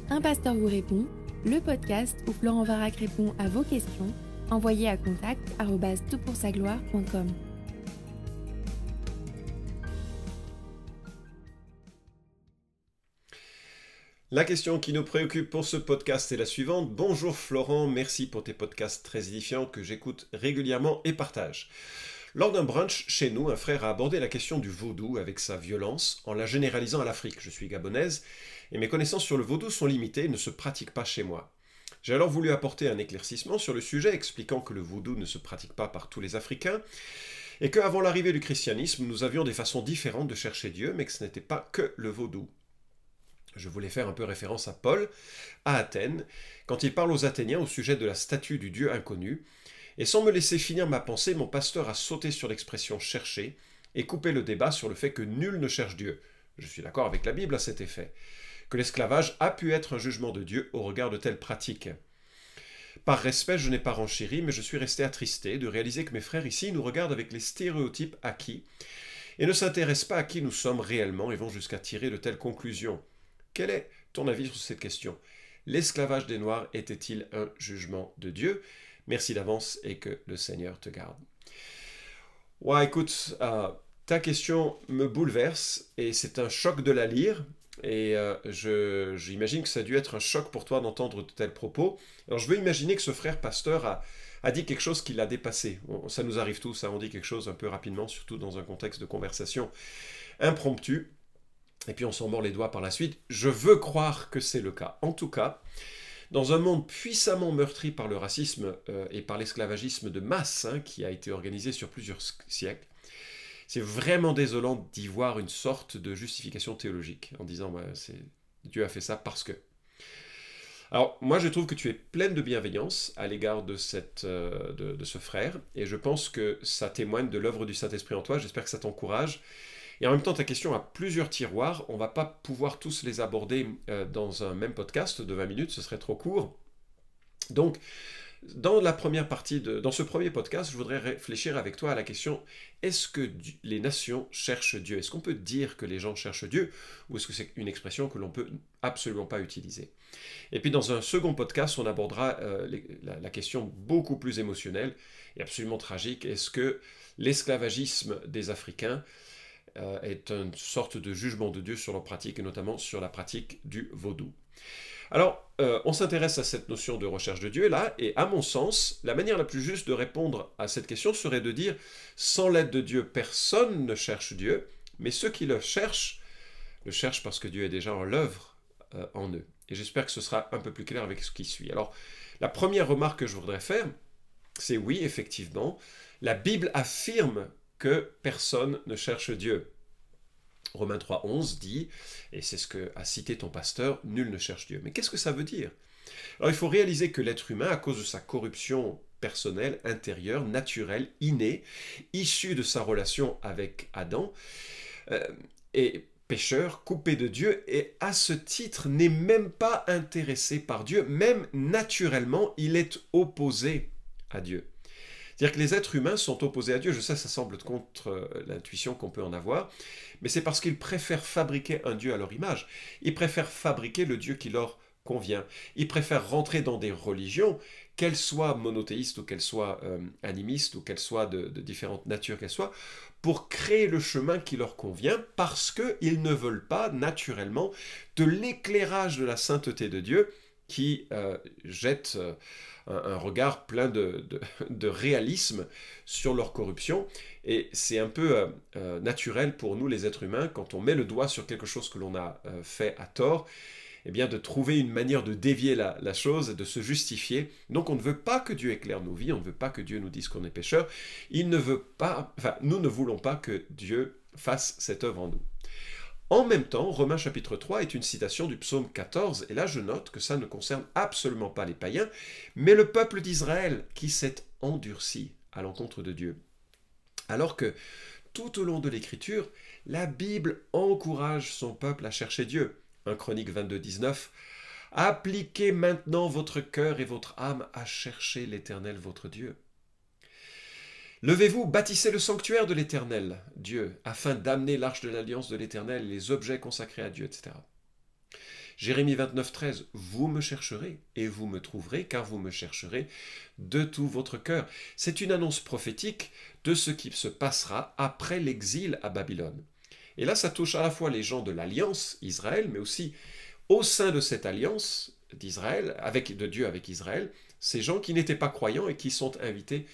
Un pasteur vous répond, le podcast où Florent Varac répond à vos questions, envoyez à contact@toutpoursagloire.com. La question qui nous préoccupe pour ce podcast est la suivante. Bonjour Florent, merci pour tes podcasts très édifiants que j'écoute régulièrement et partage. Lors d'un brunch chez nous, un frère a abordé la question du vaudou avec sa violence en la généralisant à l'Afrique. Je suis gabonaise et mes connaissances sur le vaudou sont limitées et ne se pratiquent pas chez moi. J'ai alors voulu apporter un éclaircissement sur le sujet expliquant que le vaudou ne se pratique pas par tous les Africains et qu'avant l'arrivée du christianisme, nous avions des façons différentes de chercher Dieu mais que ce n'était pas que le vaudou. Je voulais faire un peu référence à Paul, à Athènes, quand il parle aux Athéniens au sujet de la statue du Dieu inconnu. Et sans me laisser finir ma pensée, mon pasteur a sauté sur l'expression « chercher » et coupé le débat sur le fait que nul ne cherche Dieu. Je suis d'accord avec la Bible à cet effet. Que l'esclavage a pu être un jugement de Dieu au regard de telles pratiques. Par respect, je n'ai pas renchéri, mais je suis resté attristé de réaliser que mes frères ici nous regardent avec les stéréotypes acquis et ne s'intéressent pas à qui nous sommes réellement et vont jusqu'à tirer de telles conclusions. Quel est ton avis sur cette question? L'esclavage des Noirs était-il un jugement de Dieu? Merci d'avance et que le Seigneur te garde. Ouais, écoute, ta question me bouleverse et c'est un choc de la lire. Et j'imagine que ça a dû être un choc pour toi d'entendre de tels propos. Alors je veux imaginer que ce frère pasteur a dit quelque chose qui l'a dépassé. Ça nous arrive tous, on dit quelque chose un peu rapidement, surtout dans un contexte de conversation impromptue. Et puis on s'en mord les doigts par la suite. Je veux croire que c'est le cas. En tout cas, dans un monde puissamment meurtri par le racisme et par l'esclavagisme de masse qui a été organisé sur plusieurs siècles, c'est vraiment désolant d'y voir une sorte de justification théologique en disant Dieu a fait ça parce que. Alors moi je trouve que tu es pleine de bienveillance à l'égard de ce frère et je pense que ça témoigne de l'œuvre du Saint-Esprit en toi. J'espère que ça t'encourage. Et en même temps, ta question a plusieurs tiroirs. On ne va pas pouvoir tous les aborder dans un même podcast de 20 minutes, ce serait trop court. Donc, dans ce premier podcast, je voudrais réfléchir avec toi à la question, est-ce que les nations cherchent Dieu? Est-ce qu'on peut dire que les gens cherchent Dieu? Ou est-ce que c'est une expression que l'on ne peut absolument pas utiliser? Et puis dans un second podcast, on abordera la question beaucoup plus émotionnelle et absolument tragique. Est-ce que l'esclavagisme des Africains est une sorte de jugement de Dieu sur leur pratique, et notamment sur la pratique du vaudou. Alors, on s'intéresse à cette notion de recherche de Dieu là, et à mon sens, la manière la plus juste de répondre à cette question serait de dire, sans l'aide de Dieu, personne ne cherche Dieu, mais ceux qui le cherchent parce que Dieu est déjà en l'œuvre en eux. Et j'espère que ce sera un peu plus clair avec ce qui suit. Alors, la première remarque que je voudrais faire, c'est oui, effectivement, la Bible affirme que personne ne cherche Dieu. Romains 3,11 dit, et c'est ce que a cité ton pasteur, nul ne cherche Dieu. Mais qu'est-ce que ça veut dire? Alors il faut réaliser que l'être humain, à cause de sa corruption personnelle, intérieure, naturelle, innée, issue de sa relation avec Adam, est pécheur, coupé de Dieu, et à ce titre n'est même pas intéressé par Dieu, même naturellement, il est opposé à Dieu. C'est-à-dire que les êtres humains sont opposés à Dieu. Je sais, ça semble contre l'intuition qu'on peut en avoir, mais c'est parce qu'ils préfèrent fabriquer un Dieu à leur image. Ils préfèrent fabriquer le Dieu qui leur convient. Ils préfèrent rentrer dans des religions, qu'elles soient monothéistes ou qu'elles soient animistes ou qu'elles soient de différentes natures qu'elles soient, pour créer le chemin qui leur convient parce qu'ils ne veulent pas naturellement de l'éclairage de la sainteté de Dieu qui jette un regard plein de réalisme sur leur corruption. Et c'est un peu naturel pour nous les êtres humains, quand on met le doigt sur quelque chose que l'on a fait à tort, eh bien de trouver une manière de dévier la chose, de se justifier. Donc on ne veut pas que Dieu éclaire nos vies, on ne veut pas que Dieu nous dise qu'on est pécheur. Nous ne voulons pas que Dieu fasse cette œuvre en nous. En même temps, Romains chapitre 3 est une citation du psaume 14, et là je note que ça ne concerne absolument pas les païens, mais le peuple d'Israël qui s'est endurci à l'encontre de Dieu. Alors que tout au long de l'Écriture, la Bible encourage son peuple à chercher Dieu. 1 Chronique 22, 19, « Appliquez maintenant votre cœur et votre âme à chercher l'Éternel votre Dieu. » Levez-vous, bâtissez le sanctuaire de l'Éternel, Dieu, afin d'amener l'arche de l'alliance de l'Éternel et les objets consacrés à Dieu, etc. Jérémie 29, 13, vous me chercherez et vous me trouverez, car vous me chercherez de tout votre cœur. C'est une annonce prophétique de ce qui se passera après l'exil à Babylone. Et là, ça touche à la fois les gens de l'alliance Israël, mais aussi au sein de cette alliance d'Israël, de Dieu avec Israël, ces gens qui n'étaient pas croyants et qui sont invités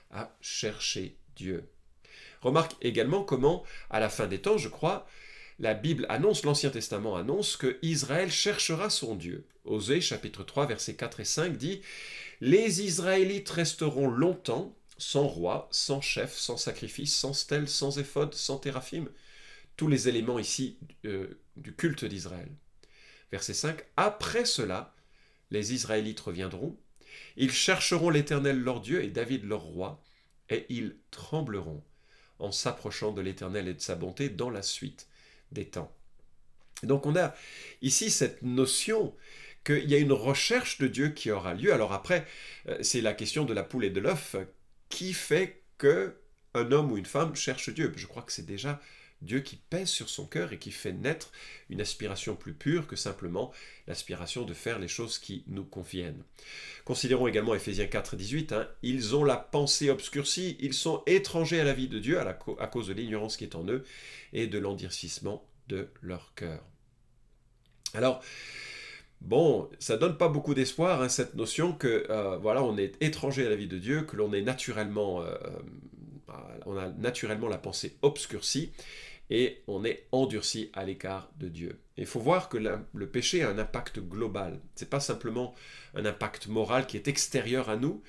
à chercher Dieu. Remarque également comment, à la fin des temps, je crois, la Bible annonce, l'Ancien Testament annonce que Israël cherchera son Dieu. Osée, chapitre 3, versets 4 et 5 dit « Les Israélites resteront longtemps sans roi, sans chef, sans sacrifice, sans stèle, sans éphod, sans téraphim. » Tous les éléments ici du culte d'Israël. Verset 5 « Après cela, les Israélites reviendront, ils chercheront l'Éternel leur Dieu et David leur roi, et ils trembleront en s'approchant de l'Éternel et de sa bonté dans la suite des temps. » Donc on a ici cette notion qu'il y a une recherche de Dieu qui aura lieu. Alors après, c'est la question de la poule et de l'œuf. Qui fait qu'un homme ou une femme cherche Dieu? Je crois que c'est déjà Dieu qui pèse sur son cœur et qui fait naître une aspiration plus pure que simplement l'aspiration de faire les choses qui nous conviennent. Considérons également Éphésiens 4, 18. Ils ont la pensée obscurcie, ils sont étrangers à la vie de Dieu à cause de l'ignorance qui est en eux et de l'endurcissement de leur cœur. Alors, bon, ça donne pas beaucoup d'espoir, cette notion que voilà, on est étranger à la vie de Dieu, que l'on est naturellement, on a naturellement la pensée obscurcie et on est endurci à l'écart de Dieu. Il faut voir que le péché a un impact global. C'est pas simplement un impact moral qui est extérieur à nous,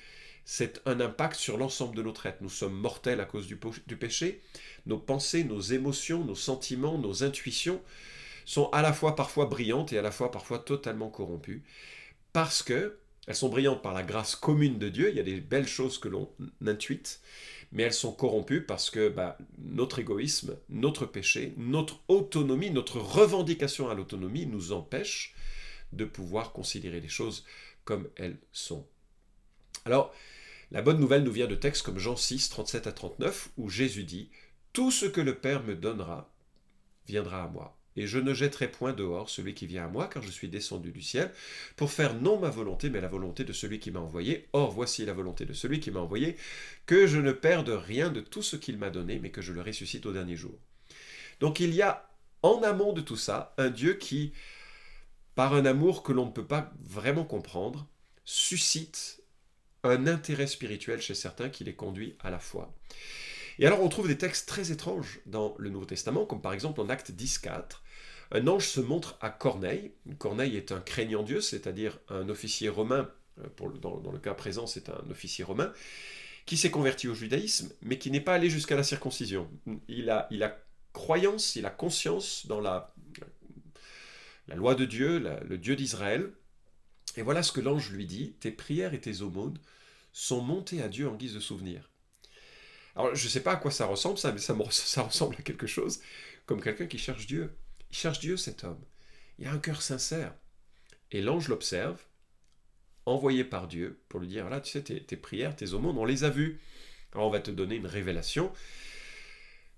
c'est un impact sur l'ensemble de notre être. Nous sommes mortels à cause du péché. Nos pensées, nos émotions, nos sentiments, nos intuitions sont à la fois parfois brillantes et à la fois parfois totalement corrompues, parce qu'elles sont brillantes par la grâce commune de Dieu, il y a des belles choses que l'on intuite, mais elles sont corrompues parce que notre égoïsme, notre péché, notre autonomie, notre revendication à l'autonomie nous empêche de pouvoir considérer les choses comme elles sont. Alors, la bonne nouvelle nous vient de textes comme Jean 6, 37 à 39, où Jésus dit « Tout ce que le Père me donnera viendra à moi. Et je ne jetterai point dehors celui qui vient à moi, car je suis descendu du ciel, pour faire non ma volonté, mais la volonté de celui qui m'a envoyé. Or, voici la volonté de celui qui m'a envoyé, que je ne perde rien de tout ce qu'il m'a donné, mais que je le ressuscite au dernier jour. » Donc il y a, en amont de tout ça, un Dieu qui, par un amour que l'on ne peut pas vraiment comprendre, suscite un intérêt spirituel chez certains qui les conduit à la foi. Et alors on trouve des textes très étranges dans le Nouveau Testament, comme par exemple en Actes 10, 4. Un ange se montre à Corneille. Corneille est un craignant Dieu, c'est-à-dire un officier romain, dans le cas présent c'est un officier romain, qui s'est converti au judaïsme, mais qui n'est pas allé jusqu'à la circoncision. Il a croyance, il a conscience dans la loi de Dieu, le Dieu d'Israël. Et voilà ce que l'ange lui dit: tes prières et tes aumônes sont montées à Dieu en guise de souvenir. Alors, je ne sais pas à quoi ça ressemble, ça, mais ça ressemble à quelque chose comme quelqu'un qui cherche Dieu. Il cherche Dieu, cet homme. Il a un cœur sincère. Et l'ange l'observe, envoyé par Dieu, pour lui dire, là, tu sais, tes prières, tes aumônes, on les a vues. Alors, on va te donner une révélation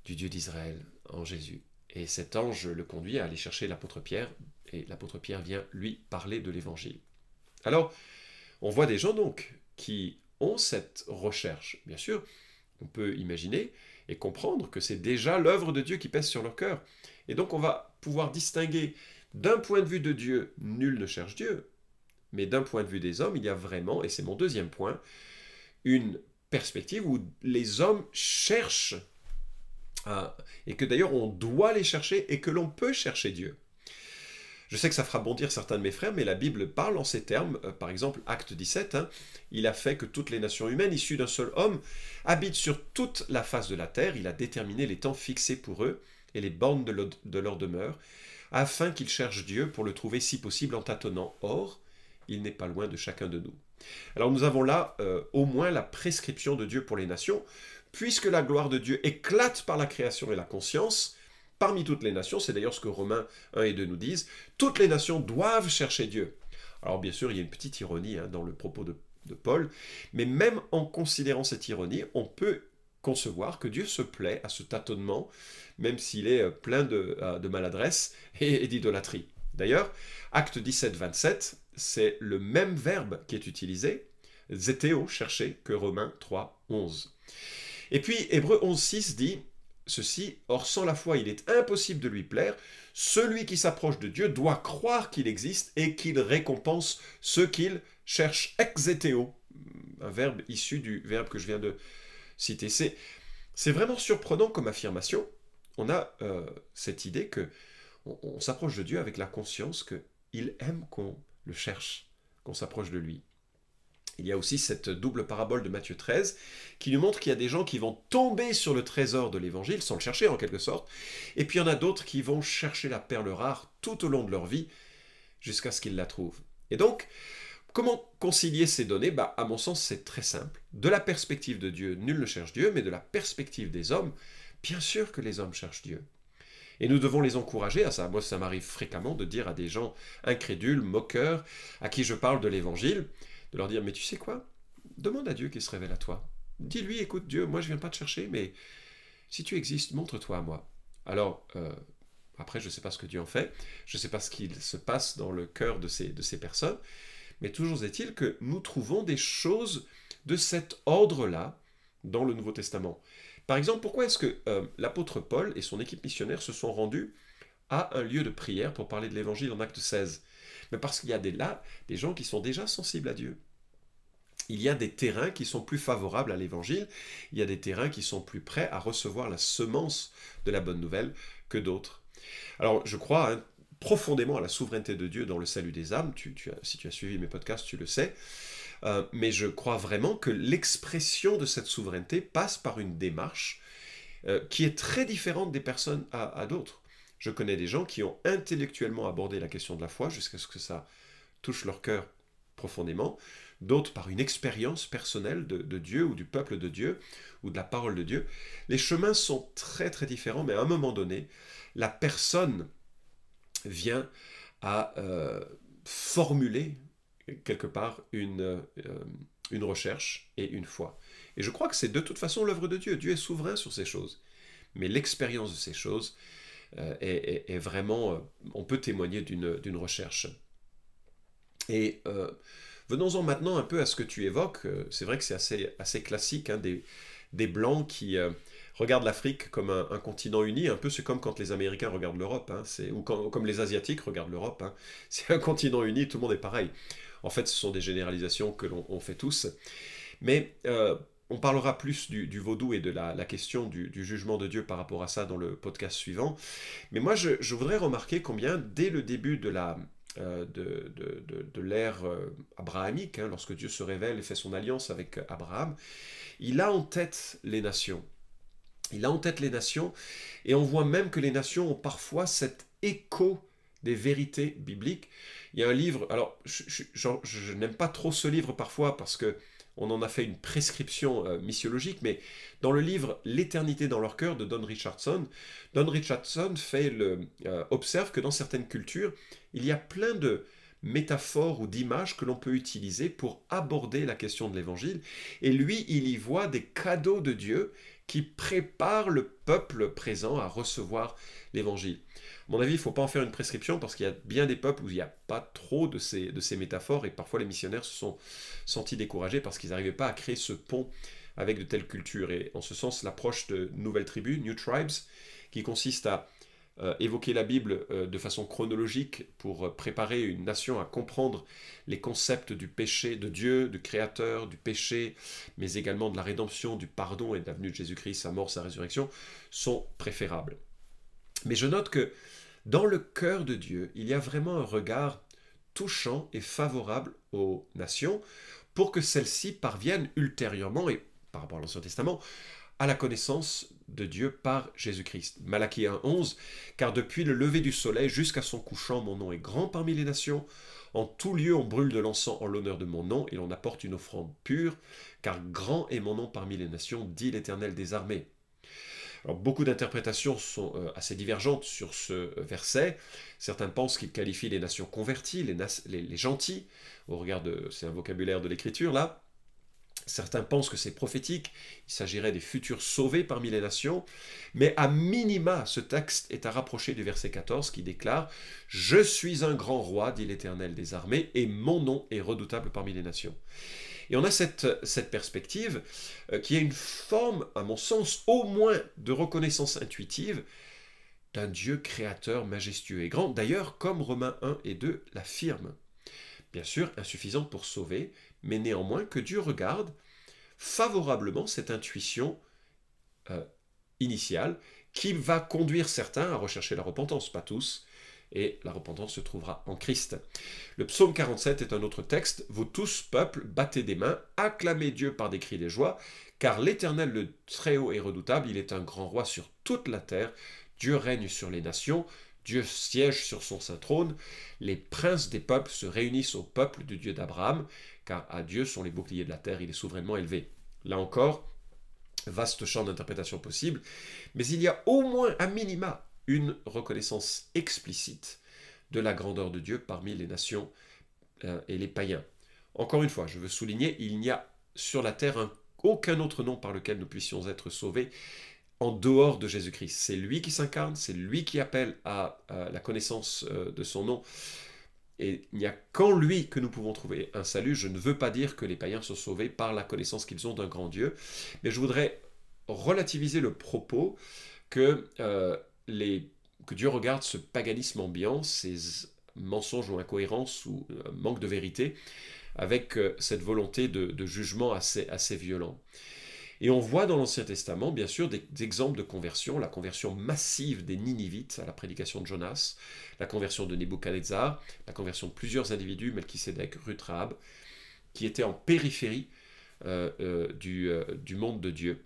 du Dieu d'Israël en Jésus. Et cet ange le conduit à aller chercher l'apôtre Pierre, et l'apôtre Pierre vient lui parler de l'évangile. Alors, on voit des gens donc qui ont cette recherche. Bien sûr, on peut imaginer et comprendre que c'est déjà l'œuvre de Dieu qui pèse sur leur cœur. Et donc on va pouvoir distinguer, d'un point de vue de Dieu, nul ne cherche Dieu, mais d'un point de vue des hommes, il y a vraiment, et c'est mon deuxième point, une perspective où les hommes cherchent, et que d'ailleurs on doit les chercher et que l'on peut chercher Dieu. Je sais que ça fera bondir certains de mes frères, mais la Bible parle en ces termes. Par exemple, Acte 17, il a fait que toutes les nations humaines, issues d'un seul homme, habitent sur toute la face de la terre. Il a déterminé les temps fixés pour eux et les bornes de leur demeure, afin qu'ils cherchent Dieu pour le trouver si possible en tâtonnant. Or, il n'est pas loin de chacun de nous. Alors nous avons là au moins la prescription de Dieu pour les nations, puisque la gloire de Dieu éclate par la création et la conscience. Parmi toutes les nations, c'est d'ailleurs ce que Romains 1 et 2 nous disent, toutes les nations doivent chercher Dieu. Alors bien sûr, il y a une petite ironie dans le propos de Paul, mais même en considérant cette ironie, on peut concevoir que Dieu se plaît à ce tâtonnement, même s'il est plein de maladresse et d'idolâtrie. D'ailleurs, Acte 17, 27, c'est le même verbe qui est utilisé, zeteo, chercher, que Romains 3, 11. Et puis, Hébreux 11, 6 dit ceci, « Or sans la foi, il est impossible de lui plaire. Celui qui s'approche de Dieu doit croire qu'il existe et qu'il récompense ceux qu'il cherche. » Exeteo, un verbe issu du verbe que je viens de citer. C'est vraiment surprenant comme affirmation. On a cette idée que on s'approche de Dieu avec la conscience qu'il aime qu'on le cherche, qu'on s'approche de lui. Il y a aussi cette double parabole de Matthieu 13 qui nous montre qu'il y a des gens qui vont tomber sur le trésor de l'évangile sans le chercher en quelque sorte, et puis il y en a d'autres qui vont chercher la perle rare tout au long de leur vie jusqu'à ce qu'ils la trouvent. Et donc, comment concilier ces données? À mon sens, c'est très simple. De la perspective de Dieu, nul ne cherche Dieu, mais de la perspective des hommes, bien sûr que les hommes cherchent Dieu. Et nous devons les encourager à ça. Moi, ça m'arrive fréquemment de dire à des gens incrédules, moqueurs, à qui je parle de l'évangile, de leur dire, mais tu sais quoi? Demande à Dieu qu'il se révèle à toi. Dis-lui, écoute Dieu, moi je viens pas te chercher, mais si tu existes, montre-toi à moi. Alors, après, je ne sais pas ce que Dieu en fait, je ne sais pas ce qu'il se passe dans le cœur de ces personnes, mais toujours est-il que nous trouvons des choses de cet ordre-là dans le Nouveau Testament. Par exemple, pourquoi est-ce que l'apôtre Paul et son équipe missionnaire se sont rendus à un lieu de prière pour parler de l'évangile en Acte 16? Mais parce qu'il y a là des gens qui sont déjà sensibles à Dieu. Il y a des terrains qui sont plus favorables à l'évangile, il y a des terrains qui sont plus prêts à recevoir la semence de la bonne nouvelle que d'autres. Alors je crois profondément à la souveraineté de Dieu dans le salut des âmes, si tu as suivi mes podcasts, tu le sais, mais je crois vraiment que l'expression de cette souveraineté passe par une démarche qui est très différente des personnes à d'autres. Je connais des gens qui ont intellectuellement abordé la question de la foi jusqu'à ce que ça touche leur cœur profondément, d'autres par une expérience personnelle de Dieu ou du peuple de Dieu ou de la parole de Dieu. Les chemins sont très très différents, mais à un moment donné, la personne vient à formuler quelque part une recherche et une foi. Et je crois que c'est de toute façon l'œuvre de Dieu. Dieu est souverain sur ces choses. Mais l'expérience de ces choses est vraiment, on peut témoigner d'une recherche. Et venons-en maintenant un peu à ce que tu évoques. C'est vrai que c'est assez classique, hein, des Blancs qui regardent l'Afrique comme un continent uni. Un peu, c'est comme quand les Américains regardent l'Europe, hein, ou comme les Asiatiques regardent l'Europe. Hein. C'est un continent uni, tout le monde est pareil. En fait, ce sont des généralisations que l'on fait tous. Mais on parlera plus du vaudou et de la question du jugement de Dieu par rapport à ça dans le podcast suivant. Mais moi, je voudrais remarquer combien, dès le début de l'ère abrahamique, hein, lorsque Dieu se révèle et fait son alliance avec Abraham, il a en tête les nations. Il a en tête les nations, et on voit même que les nations ont parfois cet écho des vérités bibliques. Il y a un livre, alors je n'aime pas trop ce livre parfois parce que on en a fait une prescription missiologique, mais dans le livre « L'éternité dans leur cœur » de Don Richardson observe que dans certaines cultures, il y a plein de métaphores ou d'images que l'on peut utiliser pour aborder la question de l'évangile, et lui, il y voit des cadeaux de Dieu qui préparent le peuple présent à recevoir l'évangile. À mon avis, il ne faut pas en faire une prescription parce qu'il y a bien des peuples où il n'y a pas trop de ces métaphores, et parfois les missionnaires se sont sentis découragés parce qu'ils n'arrivaient pas à créer ce pont avec de telles cultures. Et en ce sens, l'approche de Nouvelles Tribus, New Tribes, qui consiste à évoquer la Bible de façon chronologique pour préparer une nation à comprendre les concepts du péché de Dieu, du Créateur, du péché, mais également de la rédemption, du pardon et de la venue de Jésus-Christ, sa mort, sa résurrection, sont préférables. Mais je note que dans le cœur de Dieu, il y a vraiment un regard touchant et favorable aux nations pour que celles-ci parviennent ultérieurement, et par rapport à l'Ancien Testament, à la connaissance de Dieu par Jésus-Christ. Malachie 1,11 « Car depuis le lever du soleil jusqu'à son couchant, mon nom est grand parmi les nations. En tout lieu, on brûle de l'encens en l'honneur de mon nom, et l'on apporte une offrande pure, car grand est mon nom parmi les nations, dit l'Éternel des armées. » Alors, beaucoup d'interprétations sont assez divergentes sur ce verset. Certains pensent qu'il qualifie les nations converties, les gentils, au regard de, c'est un vocabulaire de l'Écriture là. Certains pensent que c'est prophétique, il s'agirait des futurs sauvés parmi les nations, mais à minima, ce texte est à rapprocher du verset 14 qui déclare « Je suis un grand roi, dit l'Éternel des armées, et mon nom est redoutable parmi les nations ». Et on a cette perspective qui est une forme, à mon sens, au moins de reconnaissance intuitive d'un Dieu créateur majestueux et grand, d'ailleurs comme Romains 1 et 2 l'affirment. Bien sûr, insuffisante pour sauver, mais néanmoins que Dieu regarde favorablement cette intuition initiale qui va conduire certains à rechercher la repentance, pas tous, et la repentance se trouvera en Christ. Le psaume 47 est un autre texte. « Vous tous, peuple, battez des mains, acclamez Dieu par des cris de joie, car l'Éternel, le Très-Haut est redoutable, il est un grand roi sur toute la terre, Dieu règne sur les nations, Dieu siège sur son saint trône, les princes des peuples se réunissent au peuple du Dieu d'Abraham, car à Dieu sont les boucliers de la terre, il est souverainement élevé. » Là encore, vaste champ d'interprétation possible, mais il y a au moins à minima une reconnaissance explicite de la grandeur de Dieu parmi les nations et les païens. Encore une fois, je veux souligner, il n'y a sur la terre aucun autre nom par lequel nous puissions être sauvés en dehors de Jésus-Christ. C'est lui qui s'incarne, c'est lui qui appelle à la connaissance de son nom, et il n'y a qu'en lui que nous pouvons trouver un salut. Je ne veux pas dire que les païens sont sauvés par la connaissance qu'ils ont d'un grand Dieu, mais je voudrais relativiser le propos que Dieu regarde ce paganisme ambiant, ces mensonges ou incohérences ou manque de vérité, avec cette volonté de jugement assez violent. Et on voit dans l'Ancien Testament, bien sûr, des exemples de conversion, la conversion massive des Ninivites à la prédication de Jonas, la conversion de Nebuchadnezzar, la conversion de plusieurs individus, Melchisédek, Ruth Rahab, qui étaient en périphérie du monde de Dieu.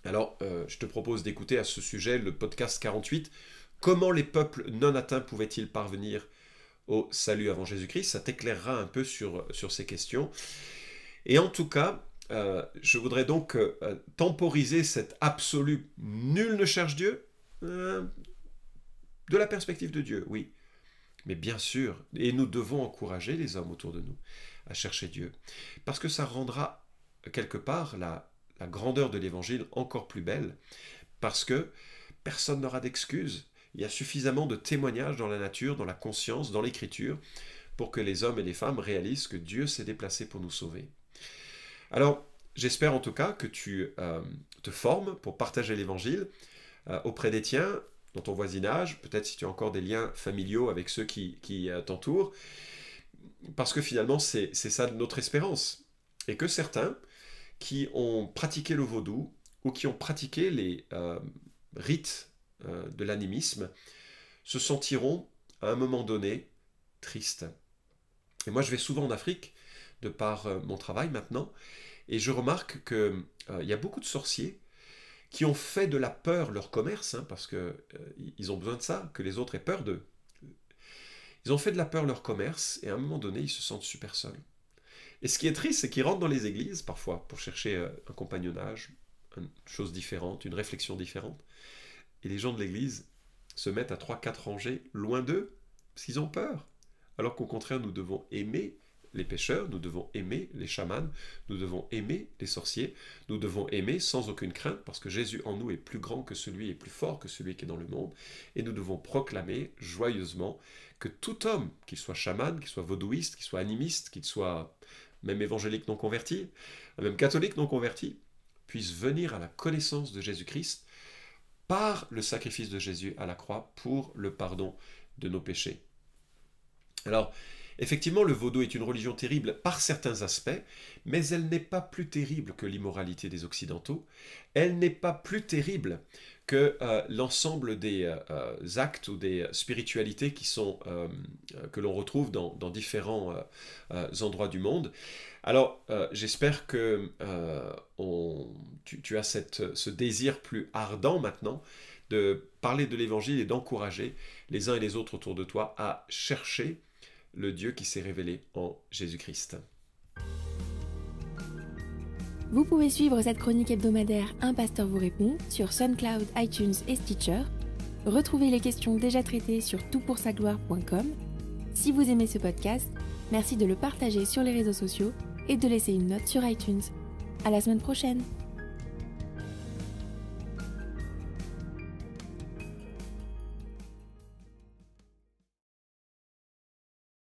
Alors, je te propose d'écouter à ce sujet le podcast 48, « Comment les peuples non atteints pouvaient-ils parvenir au salut avant Jésus-Christ » Ça t'éclairera un peu sur ces questions. Et en tout cas, je voudrais donc temporiser cet absolu « nul ne cherche Dieu » de la perspective de Dieu, oui. Mais bien sûr, et nous devons encourager les hommes autour de nous à chercher Dieu, parce que ça rendra quelque part la grandeur de l'évangile encore plus belle, parce que personne n'aura d'excuses. Il y a suffisamment de témoignages dans la nature, dans la conscience, dans l'écriture, pour que les hommes et les femmes réalisent que Dieu s'est déplacé pour nous sauver. Alors, j'espère en tout cas que tu te formes pour partager l'évangile auprès des tiens, dans ton voisinage, peut-être si tu as encore des liens familiaux avec ceux qui t'entourent, parce que finalement, c'est ça notre espérance. Et que certains qui ont pratiqué le vaudou ou qui ont pratiqué les rites de l'animisme se sentiront à un moment donné tristes. Et moi, je vais souvent en Afrique, de par mon travail maintenant, et je remarque qu'il y a beaucoup de sorciers qui ont fait de la peur leur commerce, parce qu'ils ont besoin de ça, que les autres aient peur d'eux. Ils ont fait de la peur leur commerce, et à un moment donné, ils se sentent super seuls. Et ce qui est triste, c'est qu'ils rentrent dans les églises, parfois, pour chercher un compagnonnage, une chose différente, une réflexion différente, et les gens de l'église se mettent à 3-4 rangées loin d'eux, parce qu'ils ont peur. Alors qu'au contraire, nous devons aimer les pécheurs, nous devons aimer les chamans, nous devons aimer les sorciers, nous devons aimer sans aucune crainte, parce que Jésus en nous est plus grand que celui et plus fort que celui qui est dans le monde, et nous devons proclamer joyeusement que tout homme, qu'il soit chaman, qu'il soit vaudouiste, qu'il soit animiste, qu'il soit même évangélique non converti, même catholique non converti, puisse venir à la connaissance de Jésus-Christ par le sacrifice de Jésus à la croix pour le pardon de nos péchés. Alors, effectivement, le vaudou est une religion terrible par certains aspects, mais elle n'est pas plus terrible que l'immoralité des Occidentaux. Elle n'est pas plus terrible que l'ensemble des actes ou des spiritualités que l'on retrouve dans différents endroits du monde. Alors, j'espère que tu as ce désir plus ardent maintenant de parler de l'Évangile et d'encourager les uns et les autres autour de toi à chercher le Dieu qui s'est révélé en Jésus-Christ. Vous pouvez suivre cette chronique hebdomadaire Un pasteur vous répond sur SoundCloud, iTunes et Stitcher. Retrouvez les questions déjà traitées sur toutpoursagloire.com. Si vous aimez ce podcast, merci de le partager sur les réseaux sociaux et de laisser une note sur iTunes. À la semaine prochaine!